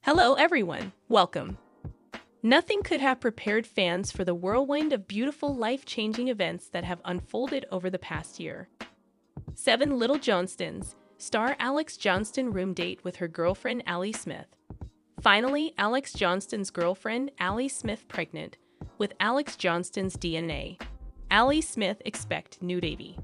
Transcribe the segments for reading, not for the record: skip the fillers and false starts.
Hello, everyone. Welcome. Nothing could have prepared fans for the whirlwind of beautiful, life-changing events that have unfolded over the past year. 7 Little Johnstons star Alex Johnston room date with her girlfriend Allie Smith. Finally, Alex Johnston's girlfriend Allie Smith pregnant with Alex Johnston's DNA. Allie Smith expect new baby.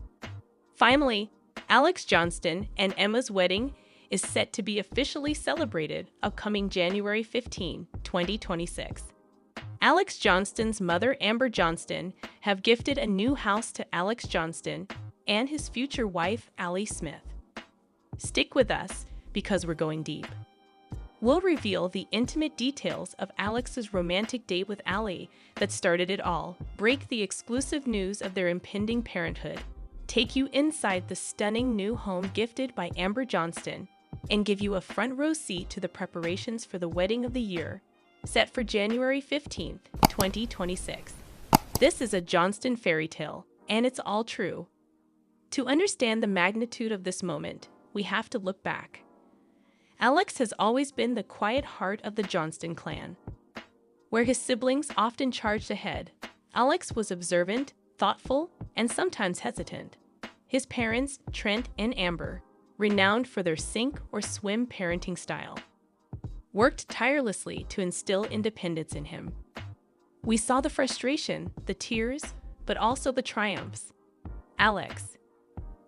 Finally, Alex Johnston and Emma's wedding is set to be officially celebrated upcoming January 15, 2026. Alex Johnston's mother Amber Johnston have gifted a new house to Alex Johnston and his future wife Allie Smith. Stick with us because we're going deep. We'll reveal the intimate details of Alex's romantic date with Allie that started it all, break the exclusive news of their impending parenthood, take you inside the stunning new home gifted by Amber Johnston, and give you a front row seat to the preparations for the wedding of the year, set for January 15th, 2026. This is a Johnston fairy tale, and it's all true. To understand the magnitude of this moment, we have to look back. Alex has always been the quiet heart of the Johnston clan. Where his siblings often charged ahead, Alex was observant, thoughtful, and sometimes hesitant. His parents, Trent and Amber, renowned for their sink or swim parenting style, worked tirelessly to instill independence in him. We saw the frustration, the tears, but also the triumphs. Alex: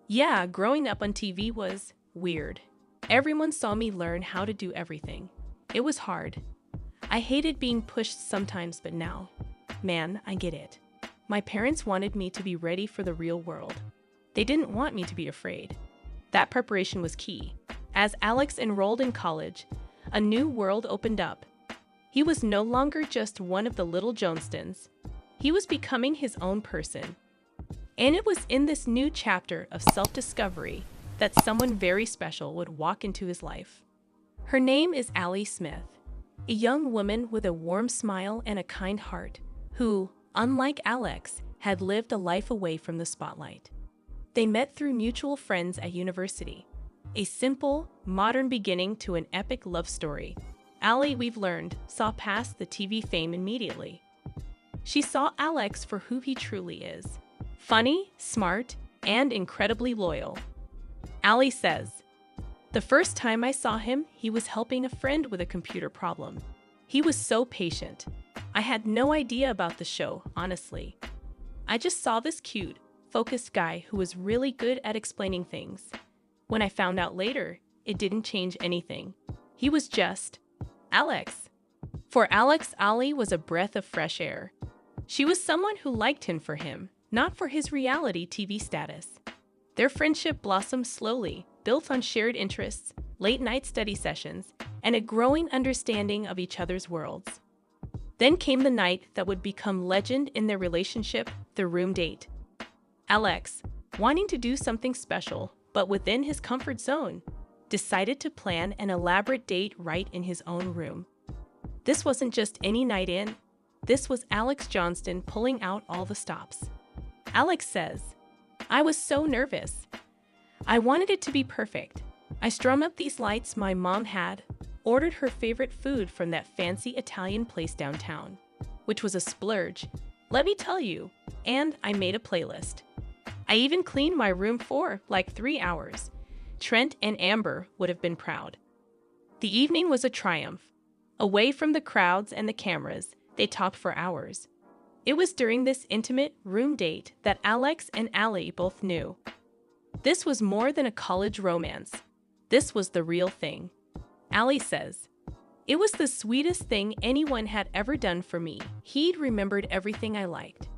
yeah, growing up on TV was weird. Everyone saw me learn how to do everything. It was hard. I hated being pushed sometimes, but now, man, I get it. My parents wanted me to be ready for the real world. They didn't want me to be afraid. That preparation was key. As Alex enrolled in college, a new world opened up. He was no longer just one of the little Johnstons. He was becoming his own person. And it was in this new chapter of self-discovery that someone very special would walk into his life. Her name is Allie Smith, a young woman with a warm smile and a kind heart, who, unlike Alex, had lived a life away from the spotlight. They met through mutual friends at university. A simple, modern beginning to an epic love story. Allie, we've learned, saw past the TV fame immediately. She saw Alex for who he truly is. Funny, smart, and incredibly loyal. Allie says, "The first time I saw him, he was helping a friend with a computer problem. He was so patient. I had no idea about the show, honestly. I just saw this cute, focused guy who was really good at explaining things. When I found out later, it didn't change anything. He was just Alex." For Alex, Allie was a breath of fresh air. She was someone who liked him for him, not for his reality TV status. Their friendship blossomed slowly, built on shared interests, late-night study sessions, and a growing understanding of each other's worlds. Then came the night that would become legend in their relationship, the room date. Alex, wanting to do something special, but within his comfort zone, decided to plan an elaborate date right in his own room. This wasn't just any night in. This was Alex Johnston pulling out all the stops. Alex says, "I was so nervous. I wanted it to be perfect. I strummed up these lights my mom had, ordered her favorite food from that fancy Italian place downtown, which was a splurge, let me tell you, and I made a playlist. I even cleaned my room for like 3 hours. Trent and Amber would have been proud." The evening was a triumph. Away from the crowds and the cameras, they talked for hours. It was during this intimate room date that Alex and Allie both knew. This was more than a college romance. This was the real thing. Allie says, "It was the sweetest thing anyone had ever done for me. He'd remembered everything I liked.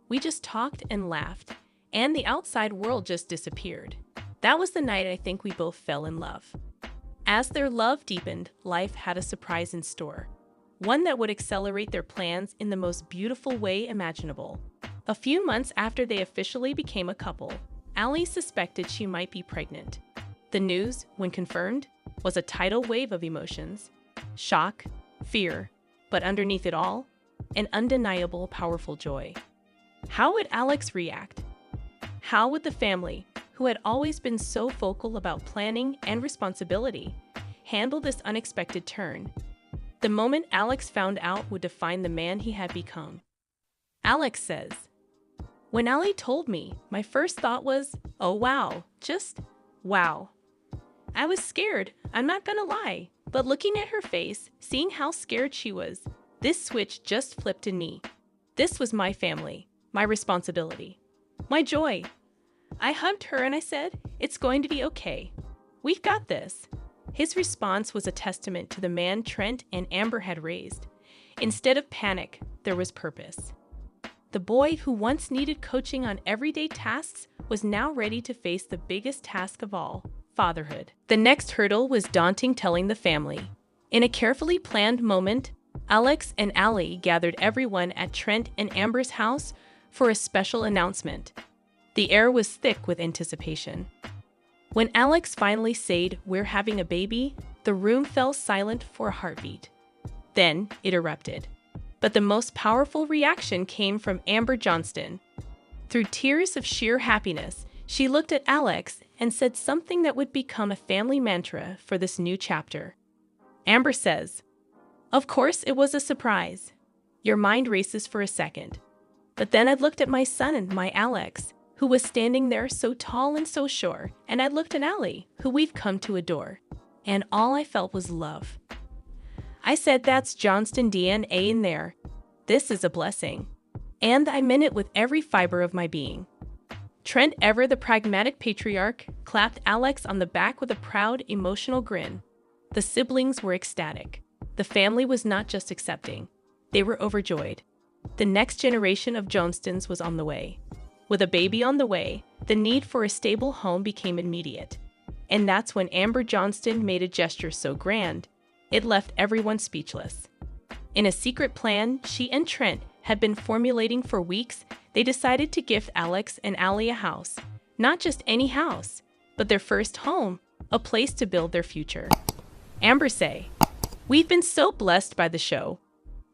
We just talked and laughed, and the outside world just disappeared. That was the night I think we both fell in love." As their love deepened, life had a surprise in store. One that would accelerate their plans in the most beautiful way imaginable. A few months after they officially became a couple, Allie suspected she might be pregnant. The news, when confirmed, was a tidal wave of emotions. Shock, fear, but underneath it all, an undeniable, powerful joy. How would Alex react? How would the family, who had always been so vocal about planning and responsibility, handle this unexpected turn? The moment Alex found out would define the man he had become. Alex says, "When Allie told me, my first thought was, oh wow, just wow. I was scared, I'm not gonna lie, but looking at her face, seeing how scared she was, this switch just flipped in me. This was my family, my responsibility, my joy. I hugged her and I said, it's going to be okay. We've got this." His response was a testament to the man Trent and Amber had raised. Instead of panic, there was purpose. The boy who once needed coaching on everyday tasks was now ready to face the biggest task of all, fatherhood. The next hurdle was daunting, telling the family. In a carefully planned moment, Alex and Allie gathered everyone at Trent and Amber's house for a special announcement. The air was thick with anticipation. When Alex finally said, "We're having a baby," the room fell silent for a heartbeat. Then it erupted. But the most powerful reaction came from Amber Johnston. Through tears of sheer happiness, she looked at Alex and said something that would become a family mantra for this new chapter. Amber says, "Of course it was a surprise." Your mind races for a second. But then I looked at my son and my Alex, who was standing there so tall and so sure, and I looked at Allie, who we've come to adore, and all I felt was love. I said, "That's Johnston DNA in there. This is a blessing." And I meant it with every fiber of my being. Trent, ever the pragmatic patriarch, clapped Alex on the back with a proud, emotional grin. The siblings were ecstatic. The family was not just accepting. They were overjoyed. The next generation of Johnstons was on the way. With a baby on the way, the need for a stable home became immediate. And that's when Amber Johnston made a gesture so grand, it left everyone speechless. In a secret plan she and Trent had been formulating for weeks, they decided to gift Alex and Allie a house. Not just any house, but their first home, a place to build their future. Amber say, "We've been so blessed by the show.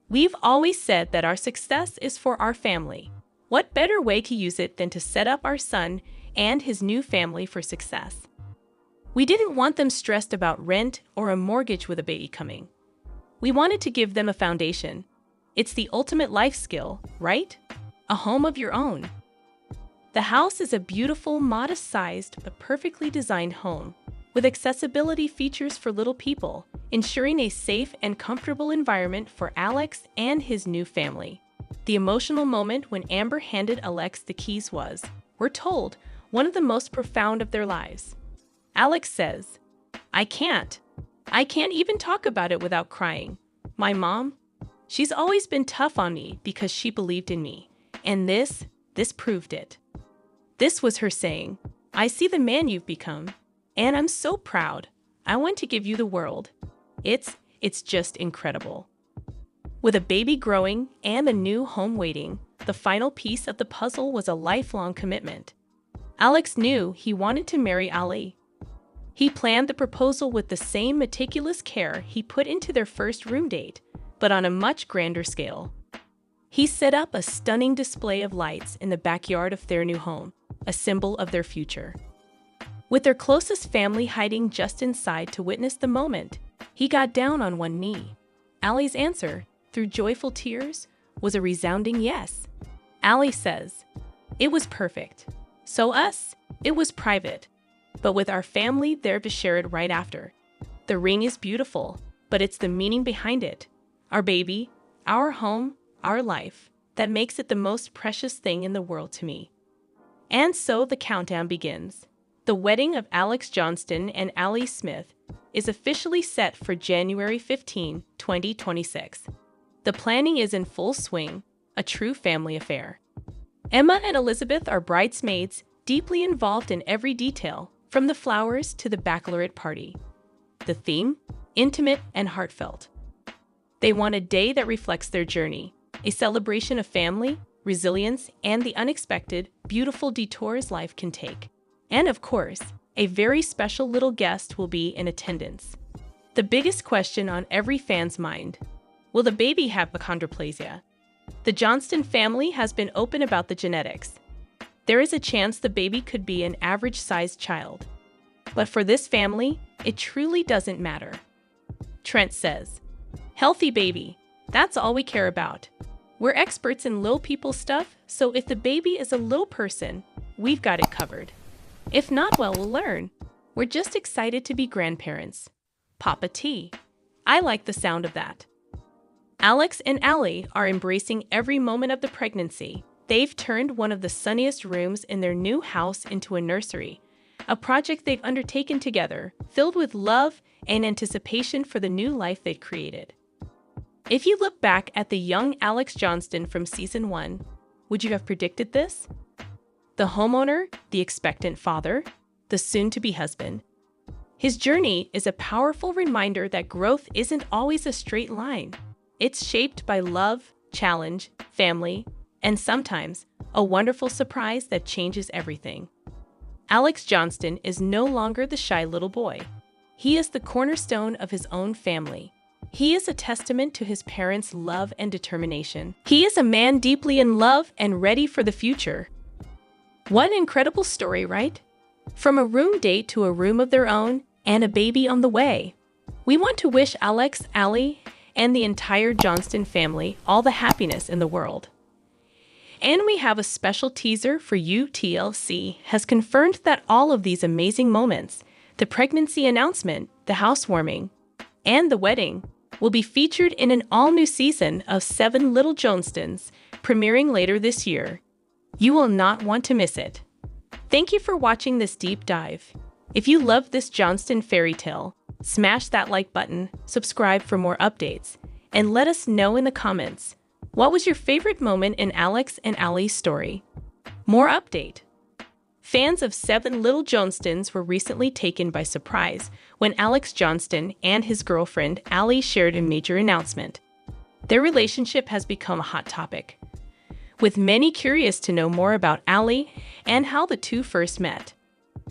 We've always said that our success is for our family. What better way to use it than to set up our son and his new family for success? We didn't want them stressed about rent or a mortgage with a baby coming. We wanted to give them a foundation. It's the ultimate life skill, right? A home of your own." The house is a beautiful, modest-sized, but perfectly designed home, with accessibility features for little people, ensuring a safe and comfortable environment for Alex and his new family. The emotional moment when Amber handed Alex the keys was, we're told, one of the most profound of their lives. Alex says, I can't even talk about it without crying. My mom, she's always been tough on me because she believed in me. And this proved it." This was her saying, "I see the man you've become, and I'm so proud. I want to give you the world. It's just incredible." With a baby growing and a new home waiting, the final piece of the puzzle was a lifelong commitment. Alex knew he wanted to marry Allie. He planned the proposal with the same meticulous care he put into their first room date, but on a much grander scale. He set up a stunning display of lights in the backyard of their new home, a symbol of their future. With their closest family hiding just inside to witness the moment, he got down on one knee. Allie's answer, through joyful tears, was a resounding yes. Allie says, "It was perfect. So us, it was private. But with our family there to share it right after. The ring is beautiful, but it's the meaning behind it. Our baby, our home, our life, that makes it the most precious thing in the world to me." And so the countdown begins. The wedding of Alex Johnston and Allie Smith is officially set for January 15, 2026. The planning is in full swing, a true family affair. Emma and Elizabeth are bridesmaids, deeply involved in every detail, from the flowers to the baccalaureate party. The theme? Intimate and heartfelt. They want a day that reflects their journey, a celebration of family, resilience, and the unexpected, beautiful detours life can take. And of course, a very special little guest will be in attendance. The biggest question on every fan's mind: will the baby have achondroplasia? The Johnston family has been open about the genetics. There is a chance the baby could be an average-sized child. But for this family, it truly doesn't matter. Trent says, Healthy baby. That's all we care about. We're experts in little people stuff, so if the baby is a little person, we've got it covered. If not, well, we'll learn. We're just excited to be grandparents. Papa T. I like the sound of that. Alex and Allie are embracing every moment of the pregnancy. They've turned one of the sunniest rooms in their new house into a nursery, a project they've undertaken together, filled with love and anticipation for the new life they've created. If you look back at the young Alex Johnston from Season 1, would you have predicted this? The homeowner, the expectant father, the soon-to-be husband. His journey is a powerful reminder that growth isn't always a straight line. It's shaped by love, challenge, family, and sometimes a wonderful surprise that changes everything. Alex Johnston is no longer the shy little boy. He is the cornerstone of his own family. He is a testament to his parents' love and determination. He is a man deeply in love and ready for the future. What an incredible story, right? From a room date to a room of their own and a baby on the way. We want to wish Alex, Allie, and the entire Johnston family all the happiness in the world. And we have a special teaser for you. TLC has confirmed that all of these amazing moments, the pregnancy announcement, the housewarming, and the wedding, will be featured in an all-new season of 7 Little Johnstons, premiering later this year. You will not want to miss it. Thank you for watching this deep dive. If you love this Johnston fairy tale, smash that like button, subscribe for more updates, and let us know in the comments, what was your favorite moment in Alex and Allie's story? More update. Fans of 7 Little Johnstons were recently taken by surprise when Alex Johnston and his girlfriend Allie shared a major announcement. Their relationship has become a hot topic, with many curious to know more about Allie and how the two first met.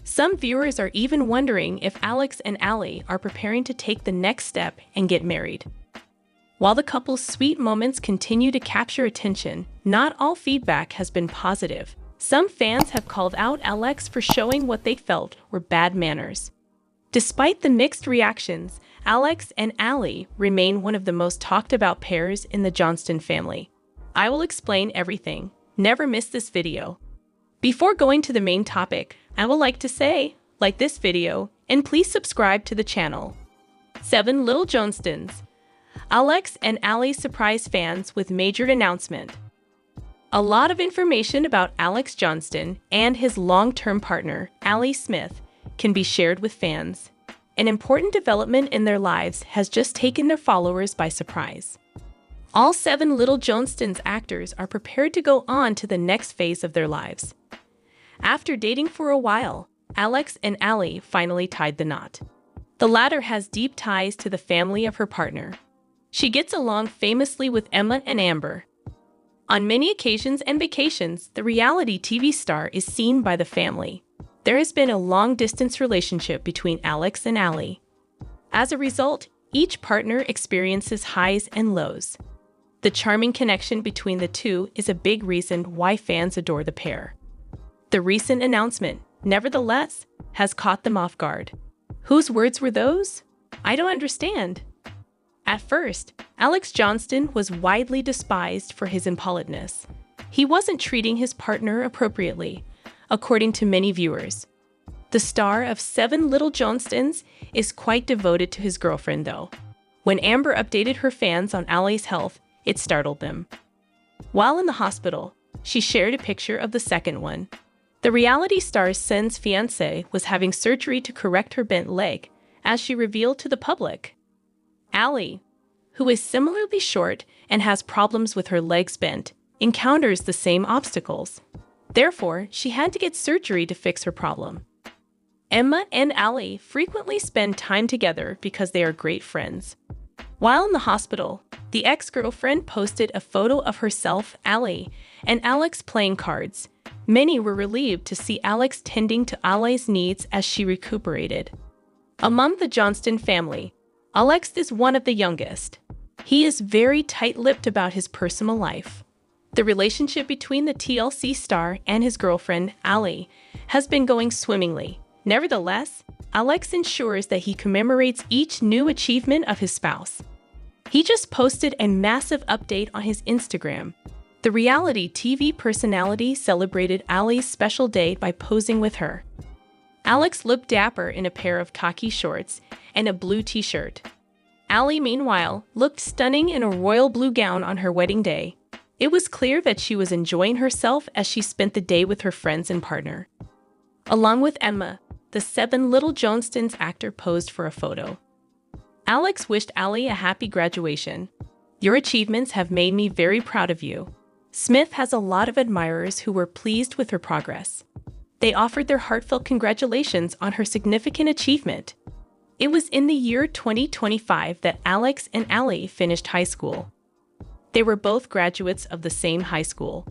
Some viewers are even wondering if Alex and Allie are preparing to take the next step and get married. While the couple's sweet moments continue to capture attention, not all feedback has been positive. Some fans have called out Alex for showing what they felt were bad manners. Despite the mixed reactions, Alex and Allie remain one of the most talked about pairs in the Johnston family. I will explain everything. Never miss this video. Before going to the main topic, I would like to say, like this video, and please subscribe to the channel. 7 Little Johnstons. Alex and Allie surprise fans with major announcement. A lot of information about Alex Johnston and his long-term partner, Allie Smith, can be shared with fans. An important development in their lives has just taken their followers by surprise. All 7 Little Johnstons actors are prepared to go on to the next phase of their lives. After dating for a while, Alex and Allie finally tied the knot. The latter has deep ties to the family of her partner. She gets along famously with Emma and Amber. On many occasions and vacations, the reality TV star is seen by the family. There has been a long-distance relationship between Alex and Allie. As a result, each partner experiences highs and lows. The charming connection between the two is a big reason why fans adore the pair. The recent announcement, nevertheless, has caught them off guard. Whose words were those? I don't understand. At first, Alex Johnston was widely despised for his impoliteness. He wasn't treating his partner appropriately, according to many viewers. The star of 7 Little Johnstons is quite devoted to his girlfriend, though. When Amber updated her fans on Allie's health, it startled them. While in the hospital, she shared a picture of the second one. The reality star's son's fiancé was having surgery to correct her bent leg, as she revealed to the public. Allie, who is similarly short and has problems with her legs bent, encounters the same obstacles. Therefore, she had to get surgery to fix her problem. Emma and Allie frequently spend time together because they are great friends. While in the hospital, the ex-girlfriend posted a photo of herself, Allie, and Alex playing cards. Many were relieved to see Alex tending to Allie's needs as she recuperated. Among the Johnston family, Alex is one of the youngest. He is very tight-lipped about his personal life. The relationship between the TLC star and his girlfriend, Allie, has been going swimmingly. Nevertheless, Alex ensures that he commemorates each new achievement of his spouse. He just posted a massive update on his Instagram. The reality TV personality celebrated Allie's special day by posing with her. Alex looked dapper in a pair of khaki shorts and a blue t-shirt. Allie, meanwhile, looked stunning in a royal blue gown on her wedding day. It was clear that she was enjoying herself as she spent the day with her friends and partner. Along with Emma, the 7 Little Johnstons actor posed for a photo. Alex wished Allie a happy graduation. "Your achievements have made me very proud of you." Smith has a lot of admirers who were pleased with her progress. They offered their heartfelt congratulations on her significant achievement. It was in the year 2025 that Alex and Allie finished high school. They were both graduates of the same high school.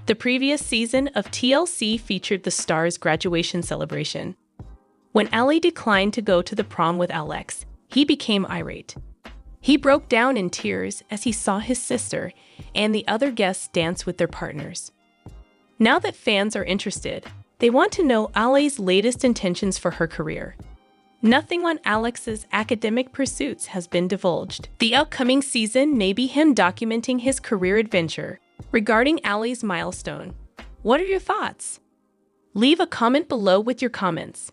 The previous season of TLC featured the stars' graduation celebration. When Allie declined to go to the prom with Alex, he became irate. He broke down in tears as he saw his sister and the other guests dance with their partners. Now that fans are interested, they want to know Allie's latest intentions for her career. Nothing on Alex's academic pursuits has been divulged. The upcoming season may be him documenting his career adventure. Regarding Allie's milestone, what are your thoughts? Leave a comment below with your comments.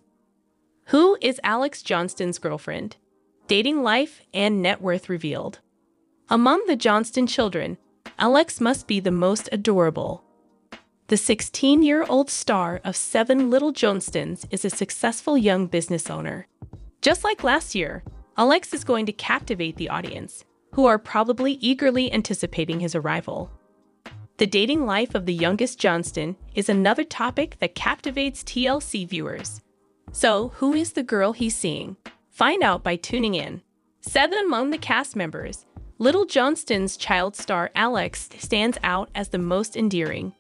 Who is Alex Johnston's girlfriend? Dating life and net worth revealed. Among the Johnston children, Alex must be the most adorable. The 16-year-old star of 7 Little Johnstons is a successful young business owner. Just like last year, Alex is going to captivate the audience, who are probably eagerly anticipating his arrival. The dating life of the youngest Johnston is another topic that captivates TLC viewers. So, who is the girl he's seeing? Find out by tuning in. 7 among the cast members, Little Johnston's child star Alex stands out as the most endearing.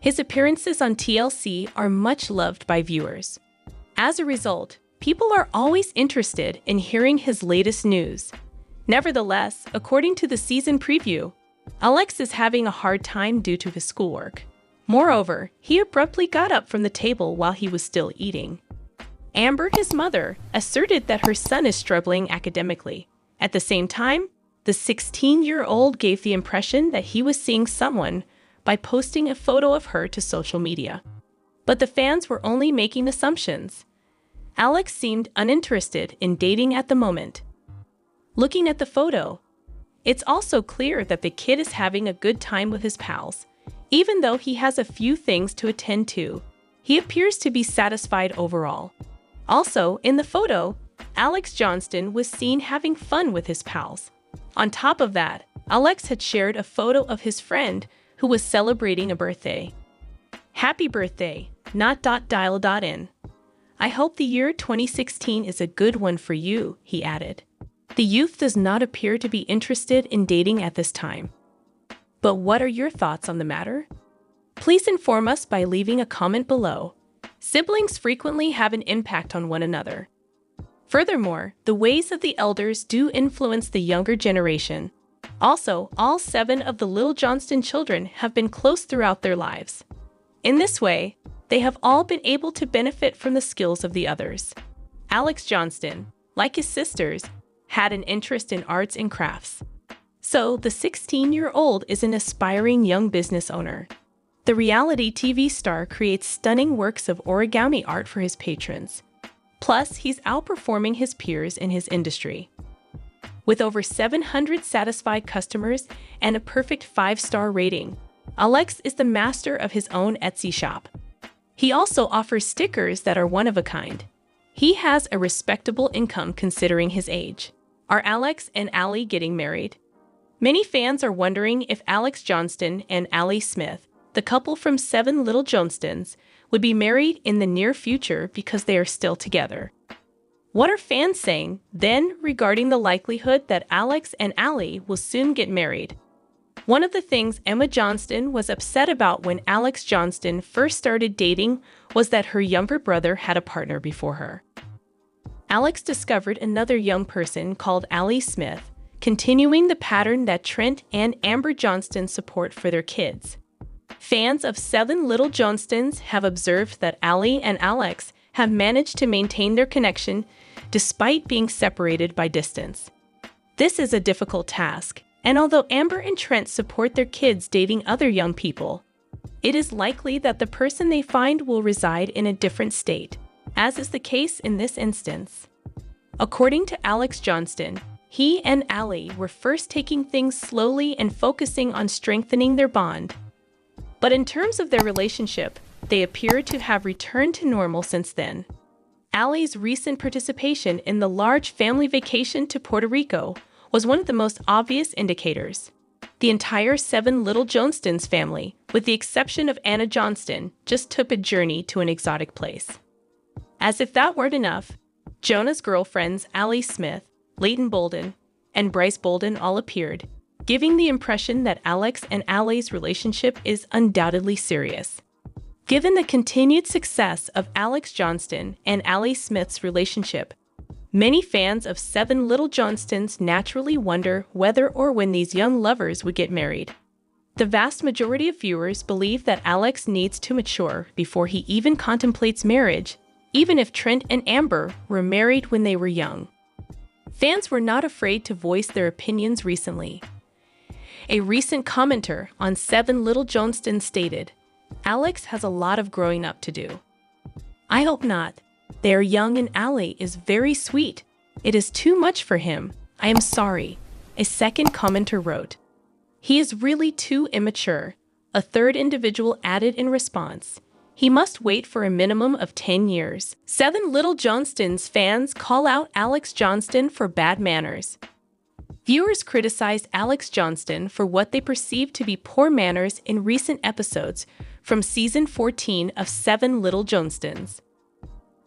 His appearances on TLC are much loved by viewers. As a result, people are always interested in hearing his latest news. Nevertheless, according to the season preview, Alex is having a hard time due to his schoolwork. Moreover, he abruptly got up from the table while he was still eating. Amber, his mother, asserted that her son is struggling academically. At the same time, the 16-year-old gave the impression that he was seeing someone by posting a photo of her to social media. But the fans were only making assumptions. Alex seemed uninterested in dating at the moment. Looking at the photo, it's also clear that the kid is having a good time with his pals. Even though he has a few things to attend to, he appears to be satisfied overall. Also, in the photo, Alex Johnston was seen having fun with his pals. On top of that, Alex had shared a photo of his friend who was celebrating a birthday. "Happy birthday, ... in. I hope the year 2016 is a good one for you," he added. The youth does not appear to be interested in dating at this time. But what are your thoughts on the matter? Please inform us by leaving a comment below. Siblings frequently have an impact on one another. Furthermore, the ways of the elders do influence the younger generation. Also, all 7 of the Little Johnston children have been close throughout their lives. In this way, they have all been able to benefit from the skills of the others. Alex Johnston, like his sisters, had an interest in arts and crafts. So, the 16-year-old is an aspiring young business owner. The reality TV star creates stunning works of origami art for his patrons. Plus, he's outperforming his peers in his industry. With over 700 satisfied customers and a perfect 5-star rating, Alex is the master of his own Etsy shop. He also offers stickers that are one of a kind. He has a respectable income considering his age. Are Alex and Allie getting married? Many fans are wondering if Alex Johnston and Allie Smith, the couple from 7 Little Johnstons, would be married in the near future because they are still together. What are fans saying, then, regarding the likelihood that Alex and Allie will soon get married? One of the things Emma Johnston was upset about when Alex Johnston first started dating was that her younger brother had a partner before her. Alex discovered another young person called Allie Smith, continuing the pattern that Trent and Amber Johnston support for their kids. Fans of 7 Little Johnstons have observed that Allie and Alex have managed to maintain their connection despite being separated by distance. This is a difficult task, and although Amber and Trent support their kids dating other young people, it is likely that the person they find will reside in a different state, as is the case in this instance. According to Alex Johnston, he and Allie were first taking things slowly and focusing on strengthening their bond. But in terms of their relationship, they appear to have returned to normal since then. Allie's recent participation in the large family vacation to Puerto Rico was one of the most obvious indicators. The entire 7 little Johnstons family, with the exception of Anna Johnston, just took a journey to an exotic place. As if that weren't enough, Jonah's girlfriends Allie Smith, Leighton Bolden, and Bryce Bolden all appeared, giving the impression that Alex and Allie's relationship is undoubtedly serious. Given the continued success of Alex Johnston and Allie Smith's relationship, many fans of 7 Little Johnstons naturally wonder whether or when these young lovers would get married. The vast majority of viewers believe that Alex needs to mature before he even contemplates marriage, even if Trent and Amber were married when they were young. Fans were not afraid to voice their opinions recently. A recent commenter on 7 Little Johnstons stated, "Alex has a lot of growing up to do." I hope not. They are young and Allie is very sweet. It is too much for him. I am sorry, a second commenter wrote. He is really too immature, a third individual added in response. He must wait for a minimum of 10 years. 7 Little Johnstons fans call out Alex Johnston for bad manners. Viewers criticized Alex Johnston for what they perceived to be poor manners in recent episodes from season 14 of 7 Little Johnstons.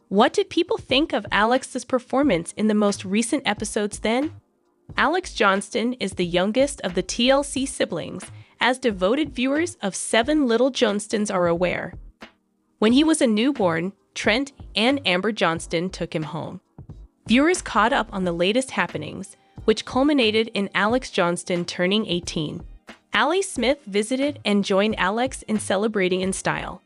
What did people think of Alex's performance in the most recent episodes then? Alex Johnston is the youngest of the TLC siblings, as devoted viewers of 7 Little Johnstons are aware. When he was a newborn, Trent and Amber Johnston took him home. Viewers caught up on the latest happenings, which culminated in Alex Johnston turning 18. Allie Smith visited and joined Alex in celebrating in style,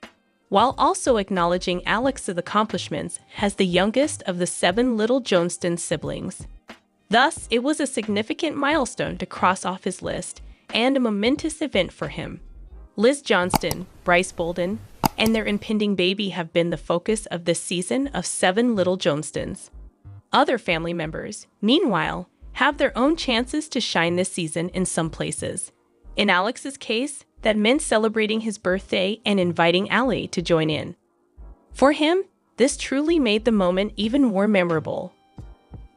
while also acknowledging Alex's accomplishments as the youngest of the 7 Little Johnston siblings. Thus, it was a significant milestone to cross off his list and a momentous event for him. Liz Johnston, Bryce Bolden, and their impending baby have been the focus of this season of 7 Little Johnstons. Other family members, meanwhile, have their own chances to shine this season in some places. In Alex's case, that meant celebrating his birthday and inviting Allie to join in. For him, this truly made the moment even more memorable.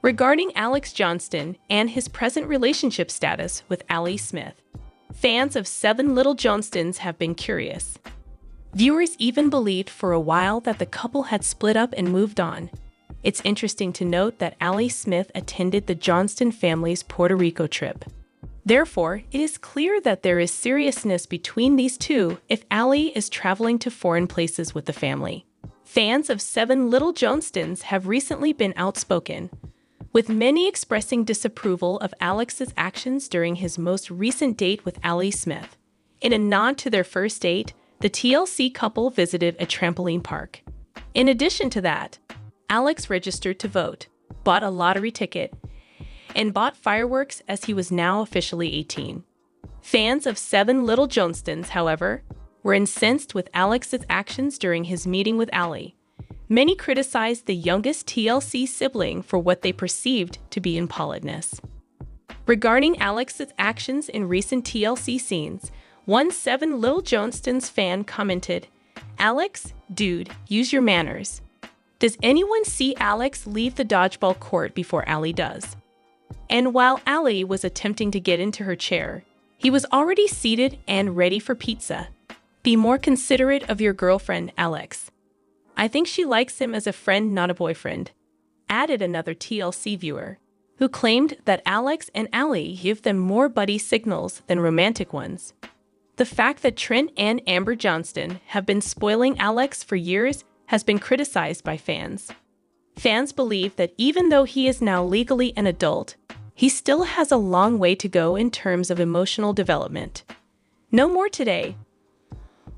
Regarding Alex Johnston and his present relationship status with Allie Smith, fans of 7 Little Johnstons have been curious. Viewers even believed for a while that the couple had split up and moved on. It's interesting to note that Allie Smith attended the Johnston family's Puerto Rico trip. Therefore, it is clear that there is seriousness between these two if Allie is traveling to foreign places with the family. Fans of 7 Little Johnstons have recently been outspoken, with many expressing disapproval of Alex's actions during his most recent date with Allie Smith. In a nod to their first date, the TLC couple visited a trampoline park. In addition to that, Alex registered to vote, bought a lottery ticket, and bought fireworks as he was now officially 18. Fans of 7 Little Johnstons, however, were incensed with Alex's actions during his meeting with Allie. Many criticized the youngest TLC sibling for what they perceived to be impoliteness. Regarding Alex's actions in recent TLC scenes, one 7 Little Johnstons fan commented, "Alex, dude, use your manners. Does anyone see Alex leave the dodgeball court before Allie does?" And while Allie was attempting to get into her chair, he was already seated and ready for pizza. Be more considerate of your girlfriend, Alex. I think she likes him as a friend, not a boyfriend, added another TLC viewer, who claimed that Alex and Allie give them more buddy signals than romantic ones. The fact that Trent and Amber Johnston have been spoiling Alex for years has been criticized by fans. Fans believe that even though he is now legally an adult, he still has a long way to go in terms of emotional development. No more today.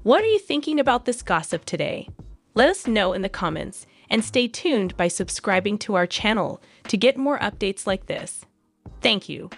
What are you thinking about this gossip today? Let us know in the comments and stay tuned by subscribing to our channel to get more updates like this. Thank you.